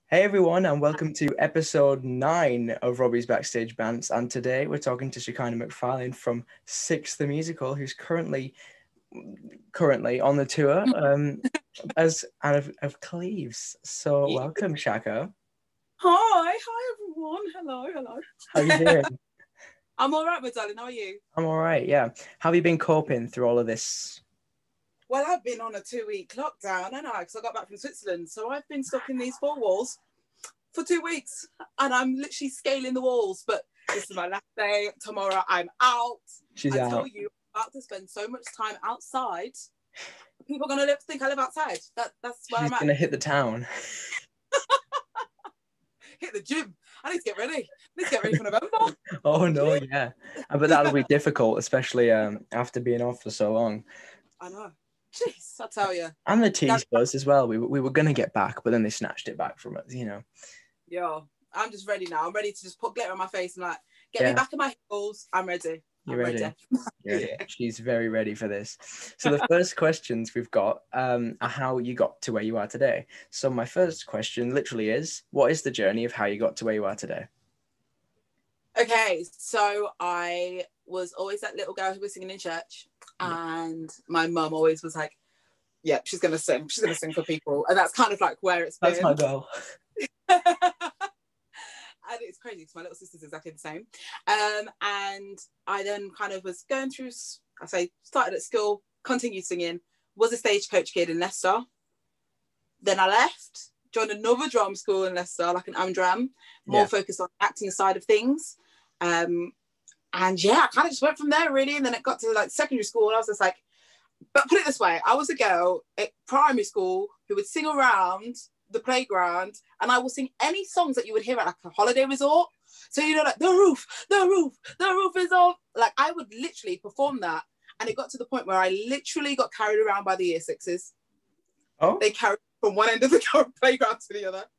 Hey everyone, and welcome to episode 9 of Robbie's Backstage Bants. And today we're talking to Shekinah McFarlane from Six the Musical, who's currently on the tour as Anne of Cleves. So welcome, Shaka. Hi everyone. Hello. How you doing? I'm all right, my darling. How are you? I'm all right, yeah. How have you been coping through all of this? Well, I've been on a 2-week lockdown, and because I got back from Switzerland, so I've been stuck in these 4 walls for 2 weeks, and I'm literally scaling the walls. But this is my last day. Tomorrow I'm out. She's I out. tell you, I'm about to spend so much time outside. People are gonna think I live outside. That's where She's I'm at. gonna hit the town. Hit the gym. I need to get ready. For November. Oh no, yeah. But that'll be difficult, especially after being off for so long. I know. Jeez, I tell you. And the tease buzz as well. We were going to get back, but then they snatched it back from us, you know. Yeah, I'm just ready now. I'm ready to just put glitter on my face and get me back in my heels. I'm ready. You're ready. Yeah. She's very ready for this. So the first questions we've got are how you got to where you are today. So my first question literally is, what is the journey of how you got to where you are today? Okay, so I was always that little girl who was singing in church, and my mum always was like, yeah, she's going to sing for people. And that's kind of like where it's been. That's my goal. And it's crazy because my little sister's exactly the same. And I then kind of was going through, started at school, continued singing, was a stagecoach kid in Leicester. Then I left, joined another drum school in Leicester, like an Amdram, more focused on acting side of things. And yeah, I kind of just went from there really. And then it got to like secondary school, and I was just like, but put it this way, I was a girl at primary school who would sing around the playground, and I will sing any songs that you would hear at like a holiday resort. So, you know, like the roof is off. Like I would literally perform that. And it got to the point where I literally got carried around by the year sixes. Oh, they carried from one end of the playground to the other.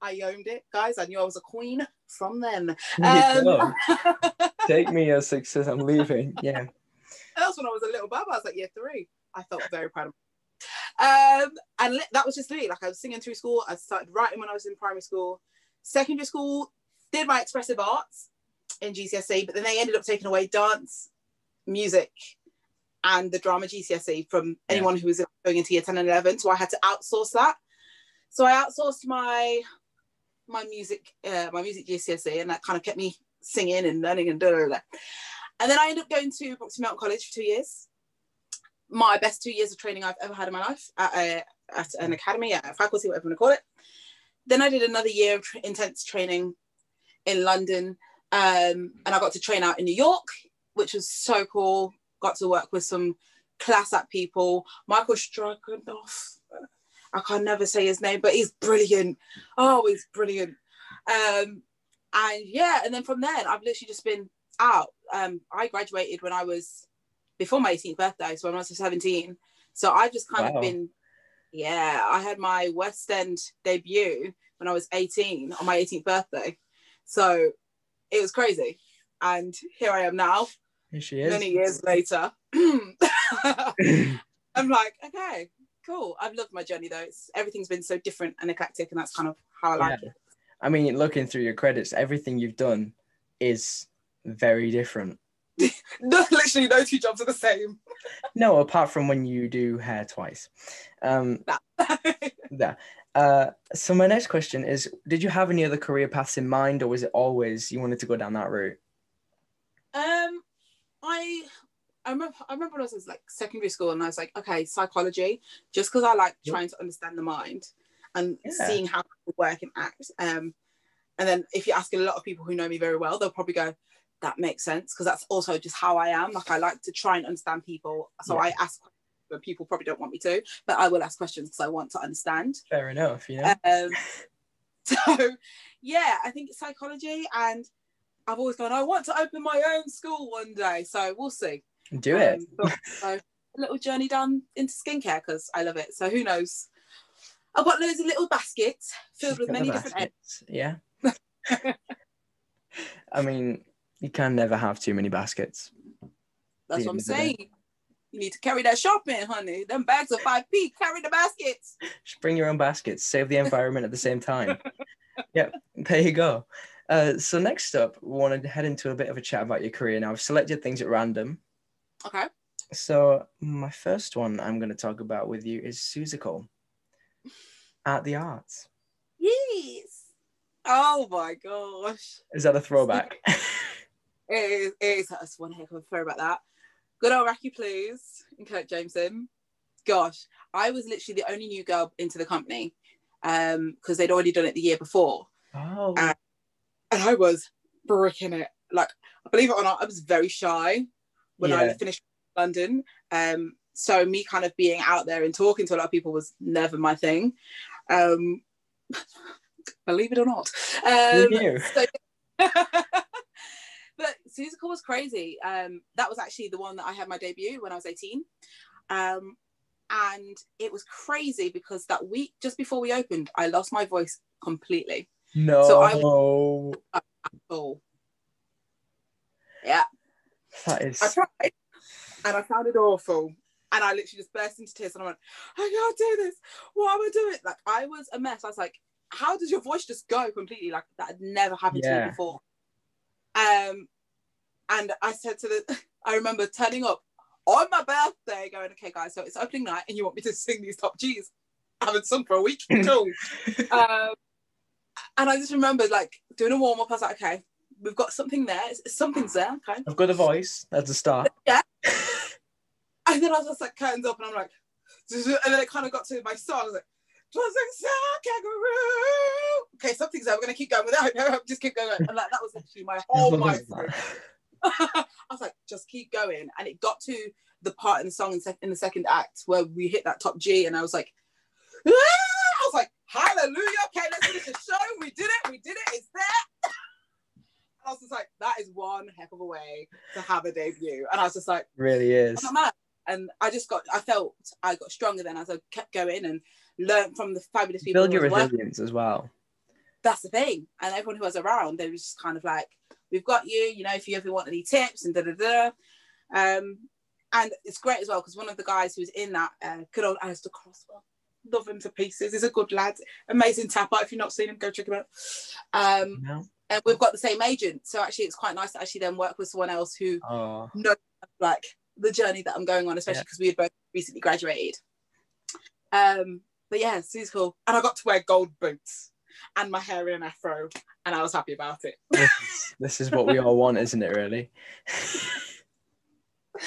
I owned it, guys. I knew I was a queen from then. Take me as success. I'm leaving. Yeah. That was when I was a little bub. I was like year 3. I felt very proud of myself. And that was just me. Like I was singing through school. I started writing when I was in primary school. Secondary school, did my expressive arts in GCSE, but then they ended up taking away dance, music, and the drama GCSE from anyone who was going into year 10 and 11. So I had to outsource that. So I outsourced my music GCSE, and that kind of kept me singing and learning and da. And then I ended up going to Broxton Mountain College for 2 years. My best 2 years of training I've ever had in my life at an academy, at a faculty, whatever you want to call it. Then I did another year of intense training in London, and I got to train out in New York, which was so cool. Got to work with some class act people. Michael Stroganoff, I can never say his name, but he's brilliant. Oh, he's brilliant. And then from there, I've literally just been out. I graduated when I was before my 18th birthday, so when I was 17. So I've just kind of been, I had my West End debut when I was 18 on my 18th birthday. So it was crazy. And here I am now. Here she is. Many years later. I'm like, okay, cool. I've loved my journey though. Everything's been so different and eclectic, and that's kind of how I like it. I mean, looking through your credits, everything you've done is very different. Literally no 2 jobs are the same. No, apart from when you do hair twice. So my next question is, did you have any other career paths in mind, or was it always you wanted to go down that route? I remember when I was in like secondary school, and I was like, okay, psychology, just because I like trying to understand the mind and seeing how people work and act. And then if you ask a lot of people who know me very well, they'll probably go, that makes sense, because that's also just how I am. Like I like to try and understand people. So I ask questions, but people probably don't want me to, but I will ask questions because I want to understand. Fair enough, yeah. So I think it's psychology, and I've always gone, I want to open my own school one day. So we'll see. Do it. So a little journey down into skincare because I love it. So who knows? I've got loads of little baskets filled with many different eggs. Yeah. I mean, you can never have too many baskets. That's what I'm saying. You need to carry that shopping, honey. Them bags are 5p. Carry the baskets. Just bring your own baskets. Save the environment at the same time. Yeah, there you go. So next up, we want to head into a bit of a chat about your career. Now, I've selected things at random. Okay. So my first one I'm going to talk about with you is seussical at the arts. Yes. Oh my gosh. Is that a throwback? It is. That's one heck of a throw about that. Good old Racky Please and Kirk Jameson. Gosh, I was literally the only new girl into the company because they'd already done it the year before. Oh. And I was bricking it. Like, believe it or not, I was very shy when I finished London. So me kind of being out there and talking to a lot of people was never my thing. Believe it or not. Who knew? But seussical was crazy. That was actually the one that I had my debut when I was 18. And it was crazy because that week just before we opened, I lost my voice completely. No. So I was yeah. That is. I tried and I sounded awful. And I literally just burst into tears and I went, I can't do this. What am I doing? Like, I was a mess. I was like, how does your voice just go completely? Like, that had never happened to me before. And I said I remember turning up on my birthday going, okay, guys, so it's opening night and you want me to sing these top G's. I haven't sung for a week. Cool. And I just remember like doing a warm up. I was like, okay, we've got something there. Something's there. Okay. I've got a voice. That's a start. Yeah. And then I was just like curtains up and I'm like, and then it kind of got to my song. I was like, just like kangaroo. Okay, something's there. We're going to keep going without it. Just keep going. And like, that was actually my whole mind. I was like, just keep going. And it got to the part in the song in the second act where we hit that top G and I was like, ah! I was like, hallelujah. Okay, let's finish the show. We did it. It's there. I was just like, that is one heck of a way to have a debut. And I was just like, really is. I'm not mad. And I felt I got stronger then as I kept going and learned from the fabulous people. Build your resilience as well. That's the thing. And everyone who was around, they was just kind of like, we've got you, you know, if you ever want any tips and da-da-da. And it's great as well, because one of the guys who was in that, good old Alistair Crosswell, love him to pieces. He's a good lad. Amazing tapper. If you've not seen him, go check him out. No. And we've got the same agent. So actually it's quite nice to actually then work with someone else who knows like the journey that I'm going on, especially because we had both recently graduated. But yeah, it's cool. And I got to wear gold boots and my hair in an afro, and I was happy about it. This is what we all want, isn't it, really? It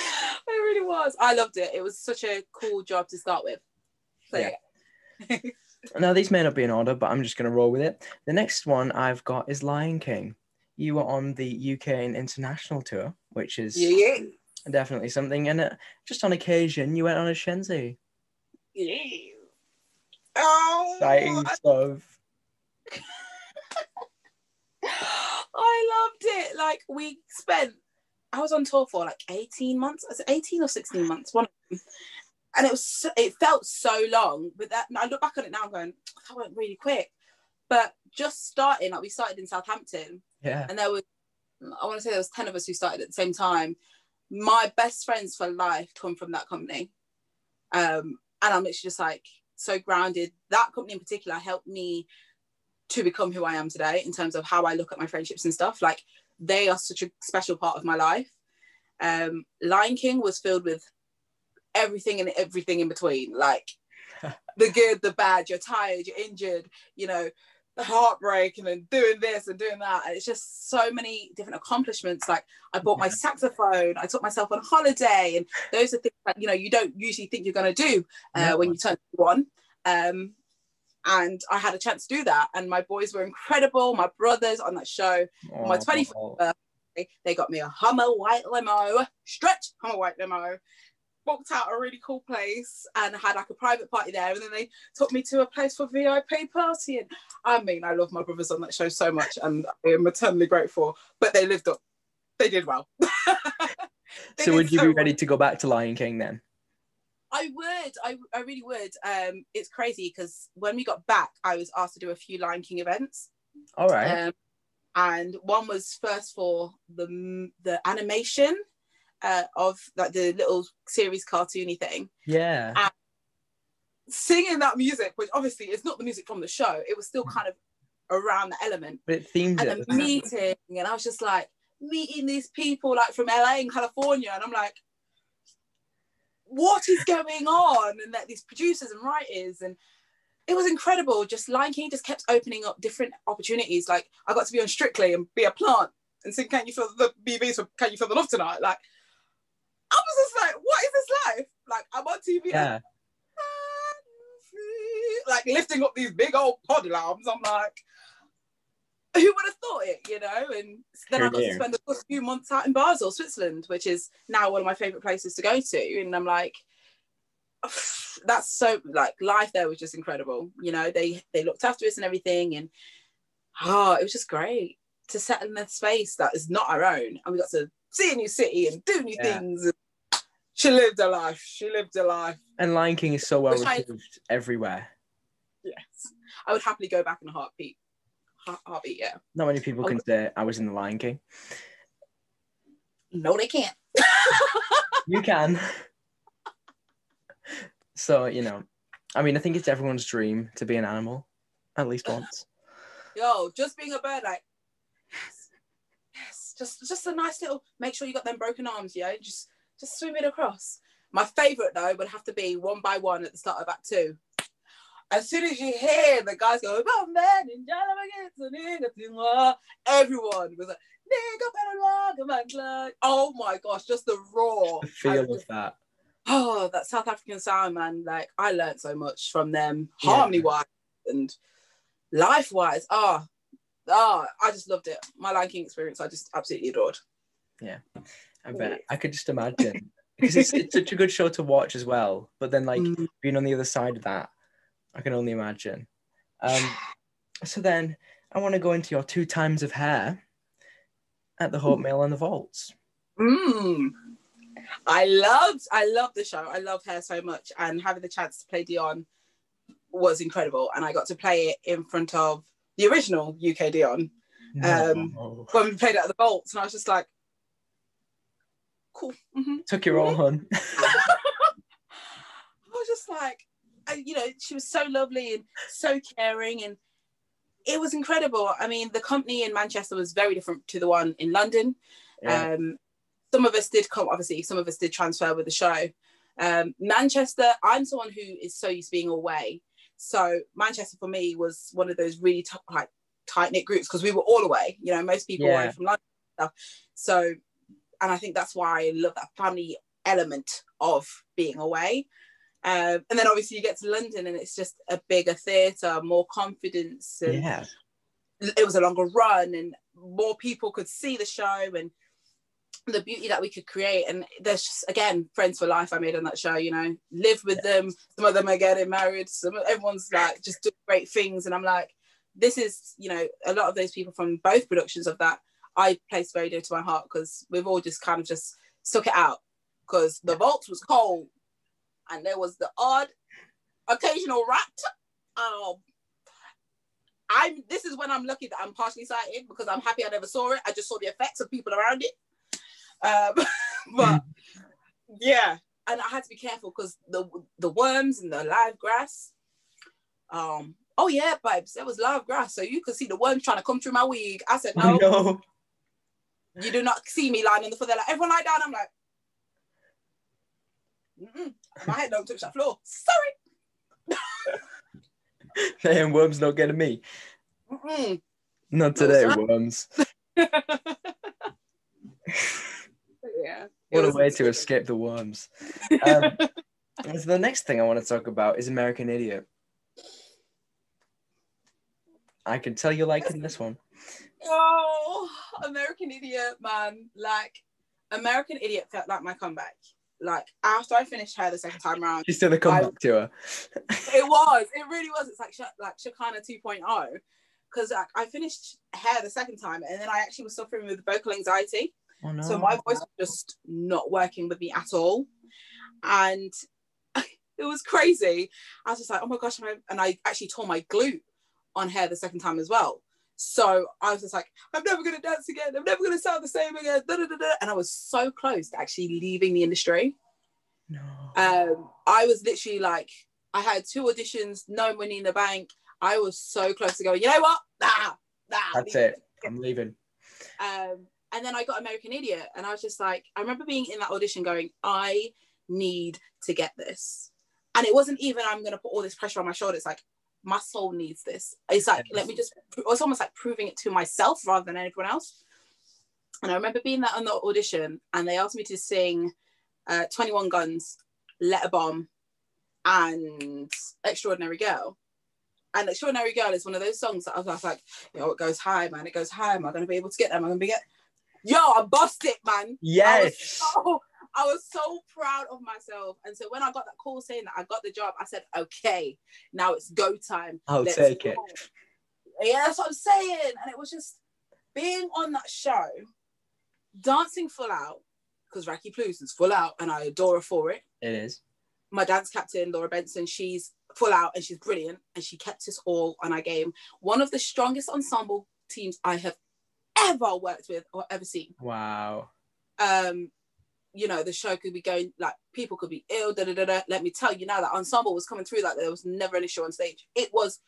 really was. I loved it. It was such a cool job to start with. So, yeah. Now, these may not be in order, but I'm just going to roll with it. The next one I've got is Lion King. You were on the UK and international tour, which is definitely something. And just on occasion, you went on a Shenzi. Yeah. Oh, exciting stuff. I loved it. Like, I was on tour for like 18 months. Was it 18 or 16 months? One of them. And it felt so long. But that, I look back on it now, I'm going, that went really quick. But just starting, like we started in Southampton. Yeah. And I want to say there was 10 of us who started at the same time. My best friends for life come from that company. And I'm literally just like so grounded. That company in particular helped me to become who I am today in terms of how I look at my friendships and stuff. Like, they are such a special part of my life. Lion King was filled with everything and everything in between, like the good, the bad, you're tired, you're injured, you know, the heartbreak, and then doing this and doing that. And it's just so many different accomplishments. Like, I bought my saxophone, I took myself on holiday, and those are things that, you know, you don't usually think you're going to do when you turn 21. And I had a chance to do that. And my boys were incredible. My brothers on that show. On my 24th birthday, they got me a Hummer white limo, stretch Hummer white limo, booked out a really cool place and had like a private party there. And then they took me to a place for VIP party. And I mean, I love my brothers on that show so much and I am eternally grateful. But they lived up. They did well. So would you be ready to go back to Lion King then? I would. I really would. It's crazy because when we got back, I was asked to do a few Lion King events. All right. And one was first for the animation of like the little series cartoony thing. Yeah. And singing that music, which obviously is not the music from the show, it was still kind of around the element. But it themes and the meeting, and I was just like meeting these people like from LA and California, and I'm like, what is going on? And that these producers and writers, and it was incredible. Just Lion King just kept opening up different opportunities. Like I got to be on Strictly and be a plant and sing "Can You Feel the BBs" for "Can You Feel the Love Tonight." Like I was just like, what is this life? Like I'm on TV, yeah. like lifting up these big old pod alarms. I'm like, who would have thought it, you know? And then I got to spend a few months out in Basel, Switzerland, which is now one of my favorite places to go to. And I'm like, that's so, like, life there was just incredible. You know, they looked after us and everything. And it was just great to settle in a space that is not our own. And we got to see a new city and do new things. And she lived a life. And Lion King is so well received everywhere. Yes. I would happily go back in a heartbeat. Yeah. Not many people can say I was in the Lion King. No, they can't. You can. So, you know, I mean, I think it's everyone's dream to be an animal, at least once. Yo, just being a bird, like, yes, just a nice little, make sure you got them broken arms, yeah? Just swim it across. My favourite, though, would have to be One by One at the start of Act 2. As soon as you hear the guys go, oh, man, everyone was like, oh my gosh, just the roar. The feel of that. Oh, that South African sound, man. Like, I learned so much from them, harmony-wise and life-wise. I just loved it. My Lion King experience, I just absolutely adored. Yeah, I bet. I could just imagine. Because it's such a good show to watch as well. But then, like, being on the other side of that, I can only imagine. So then I want to go into your 2 times of hair at the Hope Mill and the Vaults. I loved the show. I loved Hair so much, and having the chance to play Dion was incredible. And I got to play it in front of the original UK Dion when we played it at the Vaults, and I was just like, cool. Took your all, hun. I was just like, you know, she was so lovely and so caring, and it was incredible. I mean, the company in Manchester was very different to the one in London. Yeah. Some of us did come, obviously, some of us did transfer with the show. Manchester, I'm someone who is so used to being away. So Manchester for me was one of those really tight-knit groups because we were all away. You know, most people were from London and stuff. So, and I think that's why I love that family element of being away. And then obviously you get to London and it's just a bigger theatre, more confidence. And it was a longer run and more people could see the show and the beauty that we could create. And there's just, again, friends for life I made on that show, you know, live with them. Some of them are getting married. Everyone's like just doing great things. And I'm like, this is, you know, a lot of those people from both productions of that, I place very dear to my heart because we've all just kind of just stuck it out because the Vaults was cold. And there was the odd occasional rat. This is when I'm lucky that I'm partially sighted because I'm happy I never saw it. I just saw the effects of people around it. But yeah, and I had to be careful because the worms and the live grass. Oh yeah, babes, there was live grass, so you could see the worms trying to come through my wig. I said no. No. You do not see me lying on the floor. They're like, everyone lie down. I'm like. My head don't touch that floor. Sorry. Damn, worms not getting me. Not today, worms. Yeah. What a way to escape the worms. So the next thing I want to talk about is American Idiot. I can tell you liking this one. Oh, American Idiot, man. Like, American Idiot felt like my comeback. Like, after I finished Hair the second time around. She's still a comeback to her. It really was. It's like Shekinah 2.0. Because like, I finished Hair the second time and then I actually was suffering with vocal anxiety. Oh, no. So my voice was just not working with me at all. And it was crazy. I was just like, oh my gosh. And I actually tore my glute on Hair the second time as well. So I was just like, I'm never going to dance again. I'm never going to sound the same again. Da, da, da, da. And I was so close to actually leaving the industry. No. I was literally like, I had 2 auditions, no money in the bank. I was so close to going, you know what? That's it. I'm leaving. And then I got American Idiot, and I was just like, I remember being in that audition going, I need to get this. And it wasn't even, I'm going to put all this pressure on my shoulder. It's like, my soul needs this. It's like, it's almost like proving it to myself rather than anyone else. And I remember being that on the audition, and they asked me to sing 21 Guns, Let a Bomb, and Extraordinary Girl. And Extraordinary Girl is one of those songs that I was like, it goes high, man. It goes high. Am I going to be able to get them? Yo, I bossed it, man. Yes. I was so proud of myself. And so when I got that call saying that I got the job, I said, okay, now it's go time. Let's take it. Yeah, that's what I'm saying. And it was just being on that show, dancing full out, because Raki Plus is full out and I adore her for it. It is. My dance captain, Laura Benson, she's full out and she's brilliant. And she kept us all on our game. One of the strongest ensemble teams I have ever worked with or ever seen. Wow. The show could be going, like, people could be ill, Let me tell you now, that ensemble was coming through like there was never an issue on stage. It was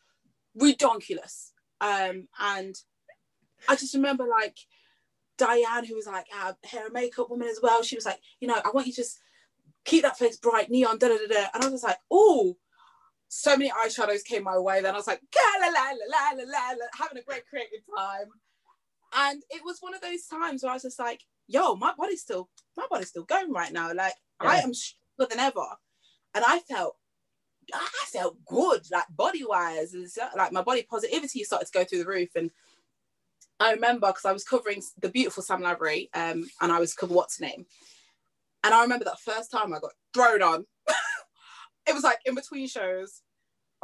redonkulous. And I just remember, like, Diane, who was like our hair and makeup woman as well, she was like, I want you to just keep that face bright, neon, And I was like, oh, so many eyeshadows came my way. Then I was like, la, la, la, la, la, la, having a great creative time. And it was one of those times where I was just like, yo, my body's still going right now. Like, yeah. I am stronger than ever. And I felt good, like, body-wise. Like, my body positivity started to go through the roof. And I remember, because I was covering the beautiful Sam Lavery, and I was covering What's Her Name. And I remember that first time I got thrown on. It was like in between shows.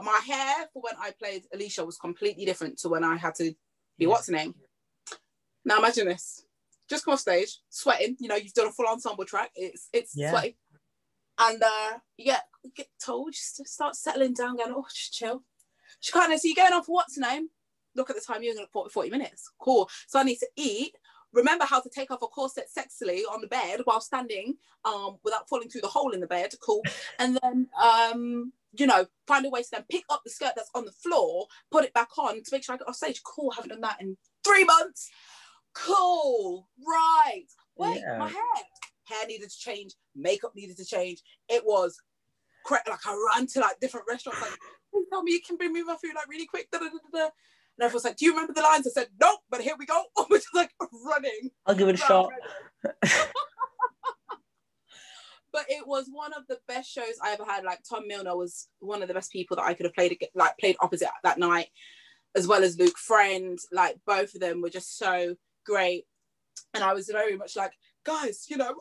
My hair for when I played Alicia was completely different to when I had to be What's Her Name. Now imagine this. Just come off stage, sweating. You've done a full ensemble track. It's sweaty. And you get told just to start settling down, going, oh, just chill. She kind of, so you're going on for What's Her Name? Look at the time, you're going to 40 minutes. Cool. So I need to eat. Remember how to take off a corset sexily on the bed while standing, without falling through the hole in the bed. Cool. And then, find a way to then pick up the skirt that's on the floor, put it back on to make sure I get off stage. Cool. Haven't done that in 3 months. Cool. Right. Wait, my hair needed to change. Makeup needed to change. It was like I ran to like different restaurants. Like, please tell me you can bring me my food like really quick. And everyone's like, do you remember the lines? I said, nope, but here we go. I was just like running. I'll give it a shot. But it was one of the best shows I ever had. Like, Tom Milner was one of the best people that I could have played opposite that night, as well as Luke Friend. Like, both of them were just so great. And I was very much like, guys, I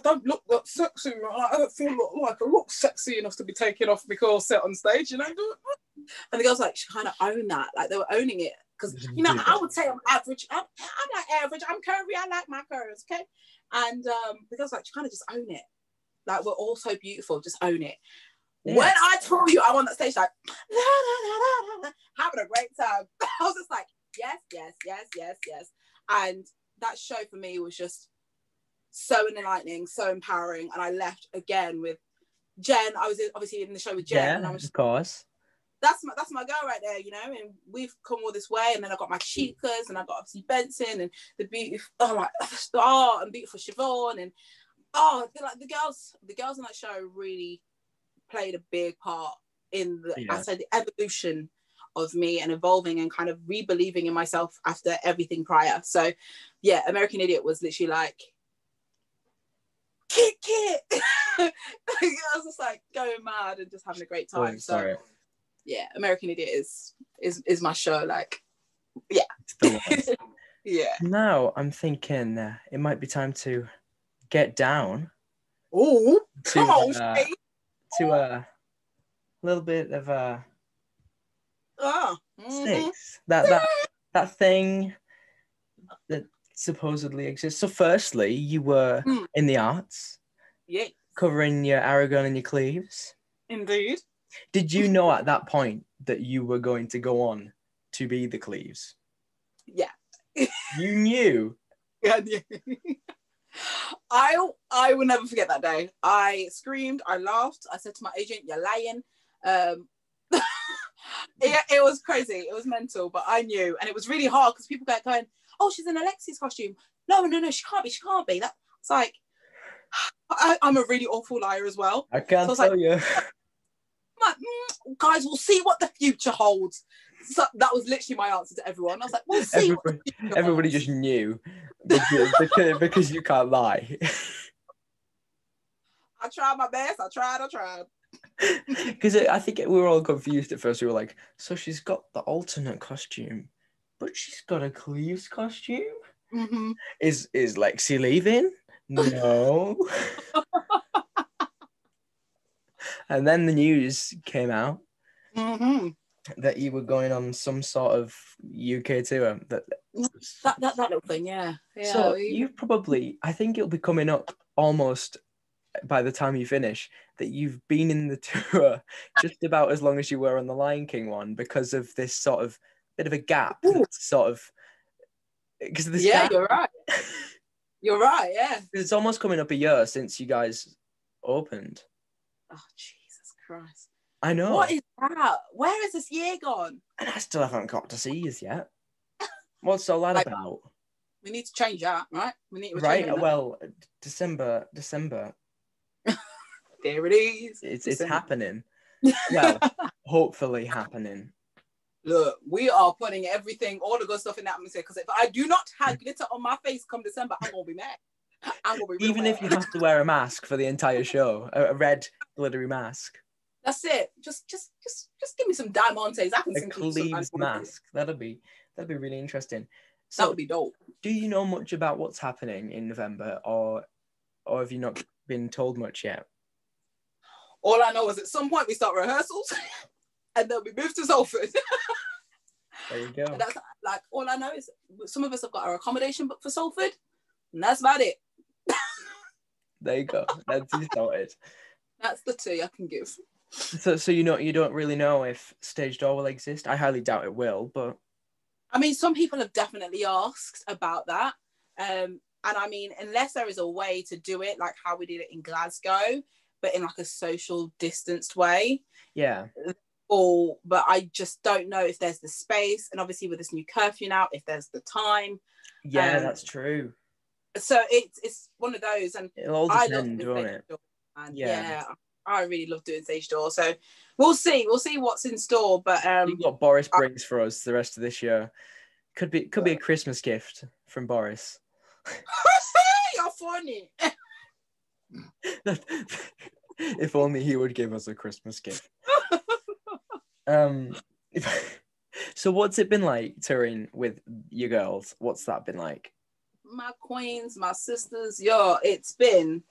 don't look that sexy. I don't feel like I look sexy enough to be taking off my corset on stage, And the girls like, she kind of own that. Like, they were owning it. Because, I would say I'm average. I'm like average. I'm curvy. I like my curves, okay? And the girls like, she kind of just own it. Like, we're all so beautiful. Just own it. Yeah. When I told you I'm on that stage, like, la, la, la, la, la, having a great time. I was just like, yes, yes, yes, yes, yes. And that show for me was just so enlightening, so empowering. And I left again with Jen. I was obviously in the show with Jen. Yeah, and I was of course. That's my girl right there, and we've come all this way. And then I got my Chicas, and I got obviously Benson and the beautiful, Star and beautiful Siobhan, and the girls on that show really played a big part in the evolution of me and evolving and kind of re-believing in myself after everything prior. So yeah, American Idiot was literally like, kit. I was just like going mad and just having a great time. So yeah, American Idiot is my show. Like, yeah. Yeah. Now I'm thinking it might be time to get down. Oh, come on, to a little bit of snakes. That thing that supposedly exists. So firstly, you were in the arts. Yeah. Covering your Aragon and your Cleves. Indeed. Did you know at that point that you were going to go on to be the Cleves? Yeah. You knew? Yeah. I will never forget that day. I screamed, I laughed, I said to my agent, you're lying. it was crazy. It was mental, but I knew, and it was really hard because people kept going, "Oh, she's in Alexi's costume." No, she can't be. She can't be. That's like, I'm a really awful liar as well. I can't tell you. I'm like, guys, we'll see what the future holds. So that was literally my answer to everyone. I was like, we'll see. Everybody just knew because you can't lie. I tried my best. I tried. Because I think we were all confused at first. We were like, so she's got the alternate costume, but she's got a Cleves costume? Mm-hmm. Is Lexi leaving? No. And then the news came out that you were going on some sort of UK tour. That little thing, yeah. So you've probably, I think it'll be coming up almost by the time you finish, that you've been in the tour just about as long as you were on the Lion King one, because of this sort of bit of a gap. Sort of, because of this gap. You're right. You're right, yeah. It's almost coming up a year since you guys opened. Oh, Jesus Christ. I know. What is that? Where is this year gone? And I still haven't got to see you yet. What's all that about? We need to change that, right? We need to right. That. Well, December. There it is. It's happening. Well, hopefully happening. Look, we are putting everything, all the good stuff in the atmosphere, because if I do not have glitter on my face come December, I'm gonna be mad. I'm gonna be even if you have to wear a mask for the entire show, a red glittery mask. That's it. Just give me some diamantes. I can a Cleves mask. That'd be really interesting. So, that would be dope. Do you know much about what's happening in November, or have you not been told much yet? All I know is at some point we start rehearsals, and then we move to Salford. There you go. And that's like all I know is some of us have got our accommodation booked for Salford, and that's about it. There you go. That's sorted. That's the tea I can give. So you don't really know if Stage Door will exist. I highly doubt it will, but I mean, some people have definitely asked about that. And I mean, unless there is a way to do it like how we did it in Glasgow, but in like a social distanced way. Yeah. But I just don't know if there's the space, and obviously with this new curfew now, if there's the time. Yeah, that's true. So it's one of those, and it'll all depend, won't it? And yeah, I really love doing Stage Door. So we'll see what's in store. But what Boris brings for us the rest of this year could be a Christmas gift from Boris. You're funny. If only he would give us a Christmas gift. So what's it been like touring with your girls? What's that been like? My queens, my sisters, it's been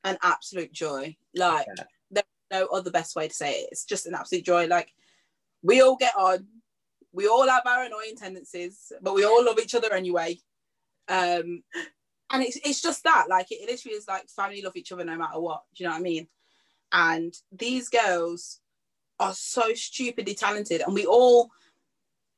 an absolute joy. Like, there's no other best way to say it. It's just an absolute joy. Like, we all get on. We all have our annoying tendencies, but we all love each other anyway. And it's just that. Like, it literally is like family love each other no matter what. Do you know what I mean? And these girls are so stupidly talented, and we all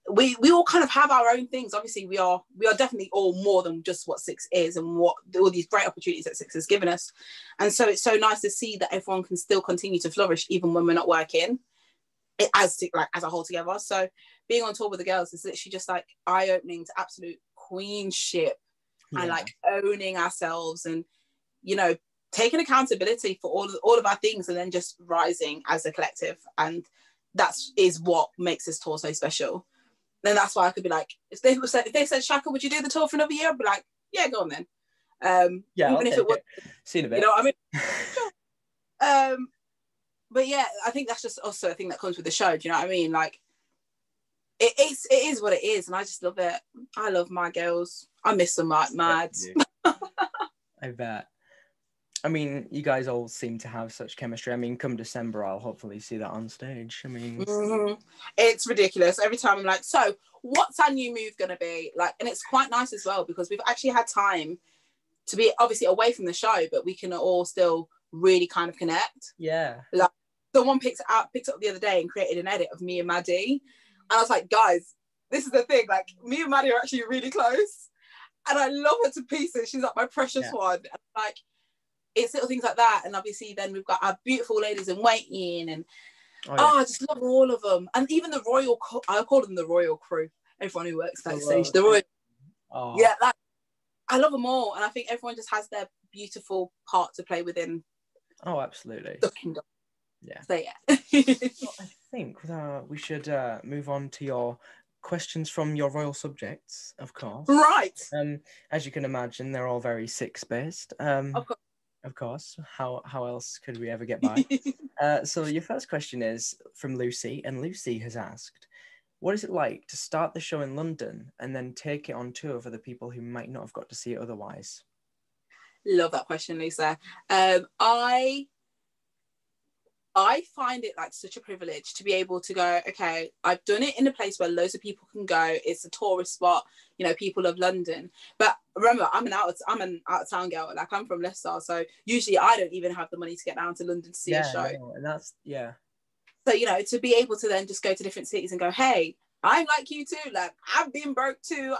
kind of have our own things. Obviously, we are definitely all more than just what Six is and what all these great opportunities that Six has given us. And so it's so nice to see that everyone can still continue to flourish even when we're not working as a whole together. So being on tour with the girls is literally just like eye-opening to absolute queenship and like owning ourselves and, you know, taking accountability for all of our things and then just rising as a collective. And that is what makes this tour so special. Then that's why I could be like, if they said, Shaka, would you do the tour for another year? I'd be like, yeah, go on then. Even if it was, seen a bit. You know what I mean? But yeah, I think that's just also a thing that comes with the show. Do you know what I mean? Like, it is what it is, and I just love it. I love my girls. I miss them like mad. I bet. I mean, you guys all seem to have such chemistry. I mean, come December, I'll hopefully see that on stage. I mean, it's ridiculous. Every time I'm like, so what's our new move going to be? Like, and it's quite nice as well because we've actually had time to be obviously away from the show, but we can all still really kind of connect. Yeah. Like, someone picked it up the other day and created an edit of me and Maddie. And I was like, guys, this is the thing. Like, me and Maddie are actually really close. And I love her to pieces. She's like my precious one. And like, it's little things like that. And obviously then we've got our beautiful ladies in waiting and Oh, yeah. Oh, I just love all of them, and even the royal. I call them the royal crew. Everyone who works backstage, the royal. Oh. Yeah, I love them all, and I think everyone just has their beautiful part to play within. Oh, absolutely. The kingdom. Yeah. So yeah. Well, I think we should move on to your questions from your royal subjects, of course. Right. As you can imagine, they're all very Six based. Of course. How else could we ever get by? So your first question is from Lucy, and Lucy has asked, what is it like to start the show in London and then take it on tour for the people who might not have got to see it otherwise? Love that question, Lisa. I find it like such a privilege to be able to go, okay, I've done it in a place where loads of people can go. It's a tourist spot, you know, people of London. But remember, I'm an out of town girl. Like, I'm from Leicester, so usually I don't even have the money to get down to London to see a show. No, and that's So, you know, to be able to then just go to different cities and go, hey, I'm like you too. Like, I've been broke too.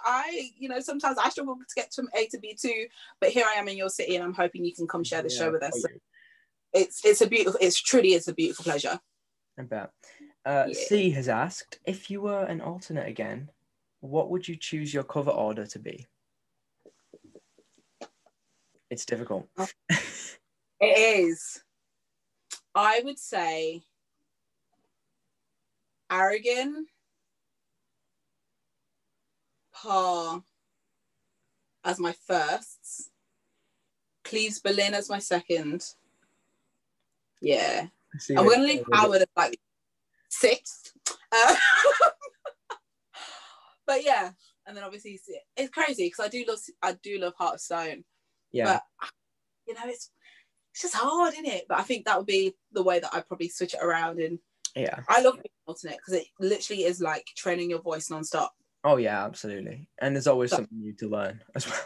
Sometimes I struggle to get from A to B too. But here I am in your city, and I'm hoping you can come share the show with us. So it truly is a beautiful pleasure. I bet. C has asked, if you were an alternate again, what would you choose your cover order to be? It's difficult. It is. I would say Arrogant, Par as my firsts, Cleves Berlin as my second. Yeah. And we're going to leave Howard at like sixth. But yeah. And then obviously it's crazy because I do love Heart of Stone. Yeah. But, you know, it's just hard, isn't it? But I think that would be the way that I'd probably switch it around. And yeah, I love being alternate because it literally is like training your voice nonstop. Oh yeah, absolutely. And there's always something new to learn as well.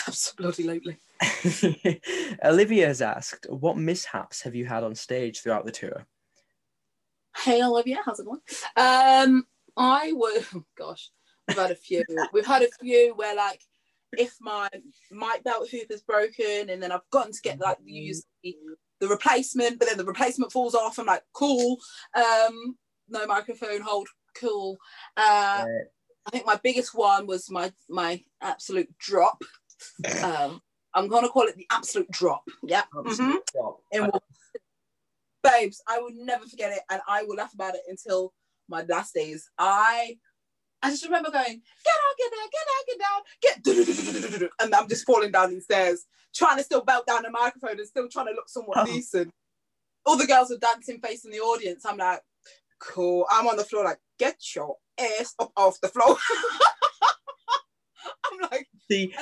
Absolutely. Olivia has asked, what mishaps have you had on stage throughout the tour? Hey Olivia, how's it going? We've had a few. We've had a few where, like, if my mic belt hoop is broken and then I've gotten to get like use the replacement, but then the replacement falls off. I'm like, cool. No microphone hold, cool. I think my biggest one was my absolute drop. I'm gonna call it the absolute drop. Yeah. Drop. Babes, I will never forget it, and I will laugh about it until my last days. I just remember going, get down, and I'm just falling down these stairs, trying to still belt down the microphone and still trying to look somewhat decent. All the girls are dancing, facing the audience. I'm like, cool. I'm on the floor, like, get your ass up off the floor. I'm like, see,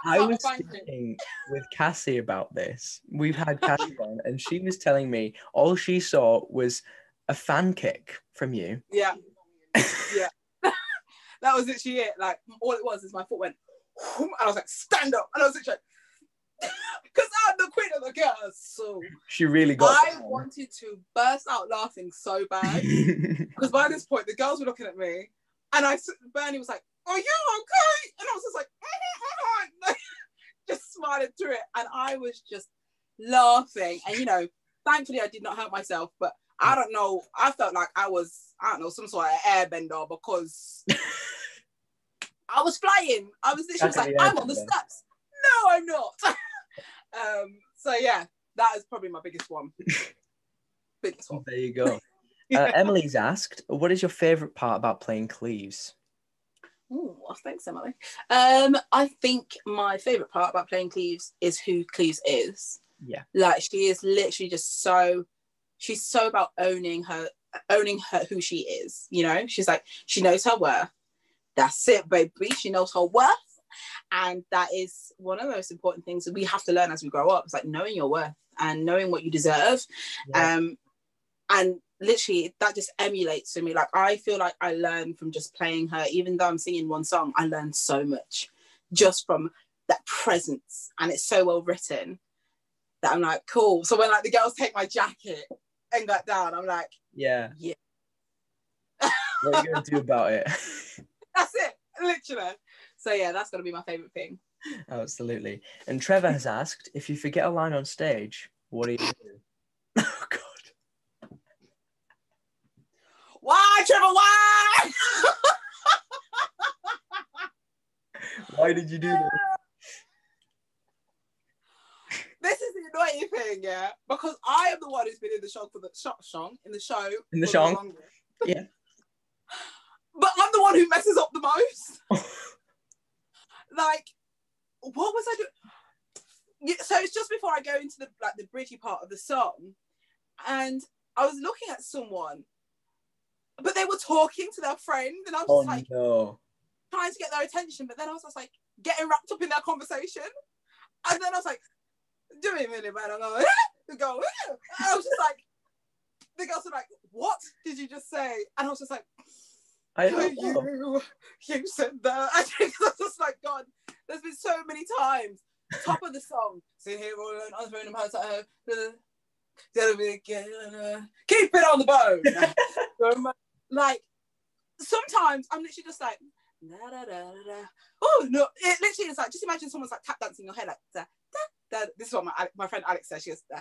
I was speaking with Cassie about this. We've had Cassie on, and she was telling me all she saw was a fan kick from you. Yeah. Yeah. That was literally it. Like, all it was is my foot went, and I was like, stand up. And I was literally like, because I'm the queen of the girls. So she really got I wanted to burst out laughing so bad. Because by this point, the girls were looking at me, and Bernie was like, are you okay? And I was just like, just smiling through it. And I was just laughing. And, you know, thankfully I did not hurt myself, but I don't know. I felt like I was, some sort of airbender because I was flying. I was literally like, I'm on the steps. No, I'm not. So yeah, that is probably my biggest one. There you go. Emily's asked, what is your favourite part about playing Cleves? Oh, thanks, Emily. I think my favourite part about playing Cleves is who Cleves is. Yeah. Like, she is literally just she's so about owning her who she is, you know? She's like, she knows her worth. That's it, baby. She knows her worth. And that is one of the most important things that we have to learn as we grow up. It's like knowing your worth and knowing what you deserve. Yeah. And literally that just emulates to me. Like, I feel like I learn from just playing her. Even though I'm singing one song, I learn so much just from that presence. And it's so well written that I'm like, cool. So when like the girls take my jacket and got down, I'm like, yeah. What are you going to do about it? That's it, literally. So yeah, that's going to be my favourite thing. Absolutely. And Trevor has asked, if you forget a line on stage, what do you do? Oh, God. Trevor, why? Why did you do this? This is the annoying thing, yeah, because I am the one who's been in the show for the show. Song, yeah. But I'm the one who messes up the most. Like, what was I doing? So it's just before I go into the bridgy part of the song, and I was looking at someone, but they were talking to their friend, and I was just trying to get their attention, but then I was just like getting wrapped up in their conversation, and then I was like, do it a minute, man. I'm going, go. And I was just like, the girls were like, what did you just say? And I was just like, you said that. I think I was just like, God, there's been so many times. Top of the song, sit here rolling, I was running past keep it on the bone. Like, sometimes I'm literally just like, da, da, da, da. Oh no, it literally is like, just imagine someone's like tap dancing in your head, like da, da, da. This is what my friend Alex says. She goes da,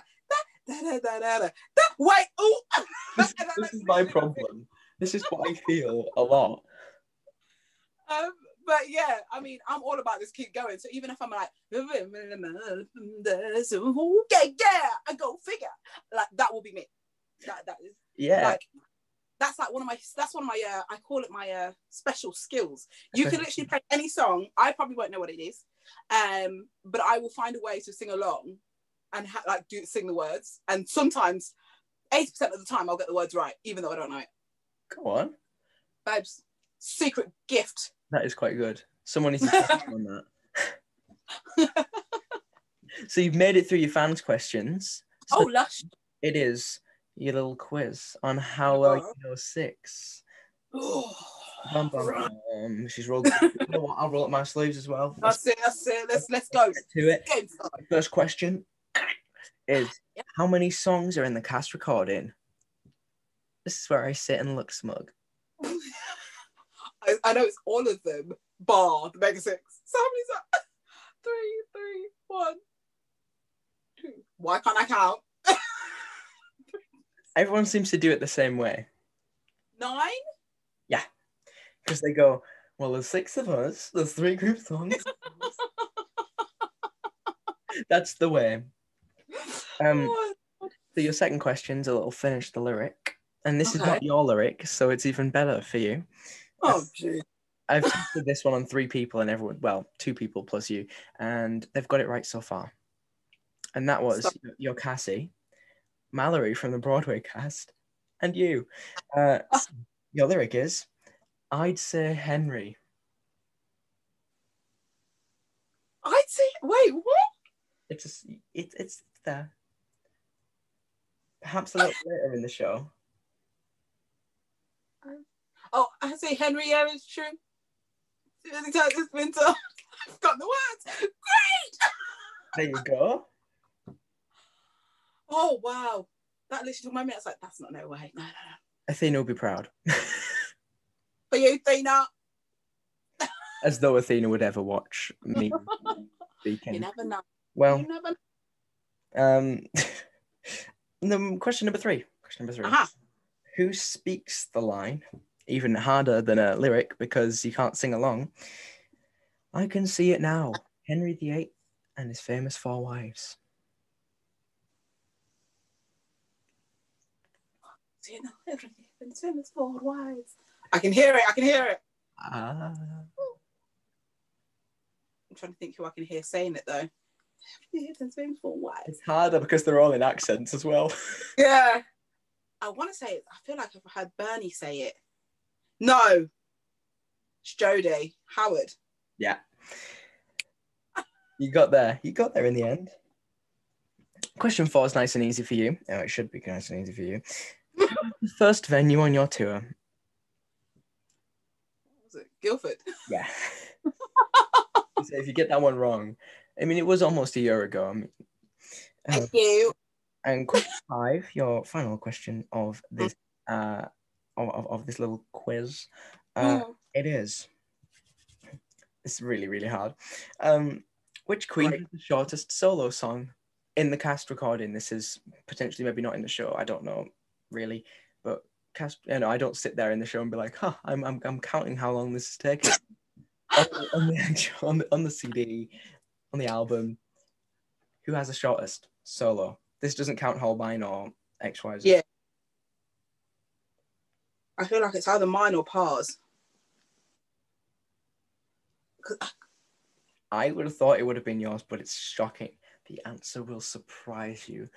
da, da, da, da, da, da. Wait, oh. This is my problem. This is what I feel a lot. But yeah, I mean, I'm all about this keep going. So even if I'm like, okay, yeah, I go figure. Like, that will be me. That is, yeah. Like, that's one of my I call it my special skills. You can literally play any song. I probably won't know what it is, but I will find a way to sing along and sing the words. And sometimes 80% of the time I'll get the words right, even though I don't know it. Go on, babes. Secret gift. That is quite good. Someone needs to touch on that. So you've made it through your fans' questions. So lush. It is your little quiz on how well you know 6. Bum, bum, bum. She's rolled. You know what? I'll roll up my sleeves as well. That's it. Let's go. Get to it. First question is, how many songs are in the cast recording? This is where I sit and look smug. I know it's all of them, bar the Mega 6. So how many is that? 3, 1, 2. Why can't I count? Everyone seems to do it the same way. 9? Yeah. Because they go, well, there's 6 of us. There's 3 group songs. That's the way. So your second question's a little finish the lyric. And this is not your lyric, so it's even better for you. Oh, gee. I've tested this one on 3 people and everyone, well, 2 people plus you, and they've got it right so far. And that was your Cassie, Mallory from the Broadway cast, and you. Your lyric is, I'd say Henry. I'd say, wait, what? It's there. Perhaps a little later in the show. I say Henry, yeah, it's true. It's winter. I've got the words. Great! There you go. Oh, wow. That literally took my minute. I was like, that's not no way. No. Athena will be proud. For you, Athena. As though Athena would ever watch me speaking. You never know. Well, question number 3. Uh-huh. Who speaks the line? Even harder than a lyric because you can't sing along. I can see it now. Henry VIII and his famous 4 wives. Henry and his famous 4 wives. I can hear it. I'm trying to think who I can hear saying it though. It's harder because they're all in accents as well. Yeah. I want to say it. I feel like I've heard Bernie say it. No. It's Jodie. Howard. Yeah. You got there. You got there in the end. Question 4 is nice and easy for you. Oh, it should be nice and easy for you. First venue on your tour. Was it Guildford? Yeah. So if you get that one wrong, I mean, it was almost a year ago. I mean, thank you. And question 5, your final question of this of this little quiz. It is. It's really, really hard. Which queen has the shortest solo song in the cast recording? This is potentially maybe not in the show. I don't know really, but cast. You know, I don't sit there in the show and be like, "Huh, I'm counting how long this is taking." on the actual, on the CD, on the album, who has the shortest solo? This doesn't count Holbein or XYZ. Yeah. I feel like it's either mine or Pars. I would have thought it would have been yours, but it's shocking. The answer will surprise you.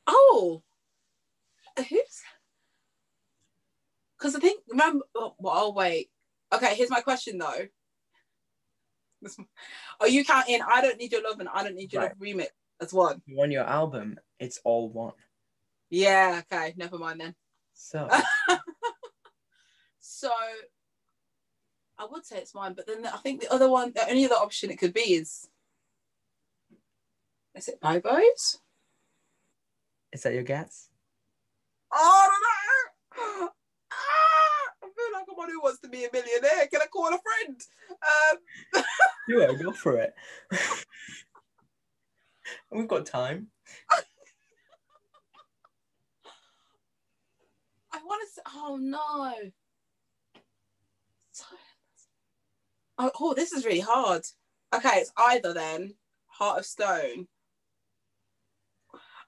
Oh, who's? Because I think, remember, oh, wait. Okay, here's my question though. Are you counting I Don't Need Your Love and I Don't Need Your Love remix as one? On your album, it's all one. Yeah, okay, never mind then. So, so I would say it's mine, but then I think the other one, the only other option it could be is it Bobo's? Is that your guess? Oh, I don't know. I feel like I'm one who wants to be a millionaire. Can I call a friend? Yeah, go for it. We've got time. I want to say, oh no. Oh, this is really hard. Okay, it's either then Heart of Stone.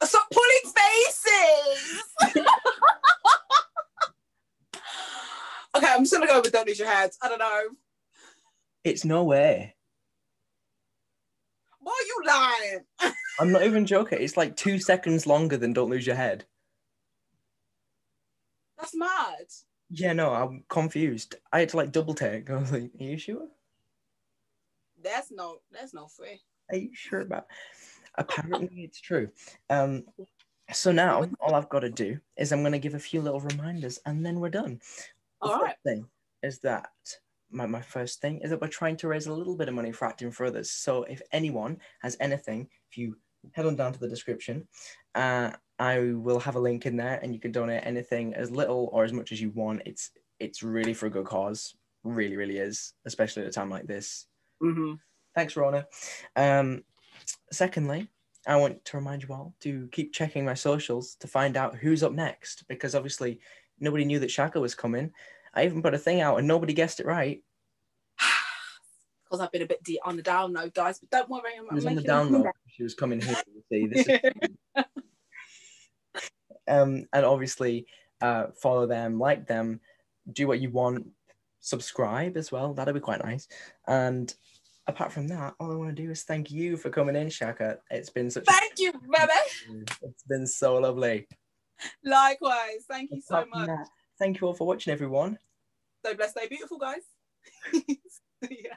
Stop pulling faces! Okay, I'm just going to go with Don't Lose Your Head. I don't know. It's No Way. Why are you lying? I'm not even joking. It's like 2 seconds longer than Don't Lose Your Head. That's mad. Yeah, no, I'm confused. I had to like double take. I was like, are you sure? That's no free. Are you sure about? Apparently it's true. So now all I've got to do is I'm going to give a few little reminders and then we're done. The first thing is that my first thing is that we're trying to raise a little bit of money for Acting for Others. So if anyone has anything, if you head on down to the description, I will have a link in there and you can donate anything, as little or as much as you want. It's really for a good cause. Really, really is, especially at a time like this. Mm-hmm. Thanks, Rona. Secondly, I want to remind you all to keep checking my socials to find out who's up next, because obviously nobody knew that Shaka was coming. I even put a thing out and nobody guessed it right. Because I've been a bit on the down low, guys, but don't worry. She was on the down low. She was coming here. See, this is... and obviously follow them, like them, do what you want, subscribe as well. That'd be quite nice. And apart from that, all I want to do is thank you for coming in, Shaka. It's been such Thank you, baby. It's been so lovely. Likewise. Thank you so much. Thank you all for watching, everyone. Stay blessed, stay beautiful, guys. Yeah.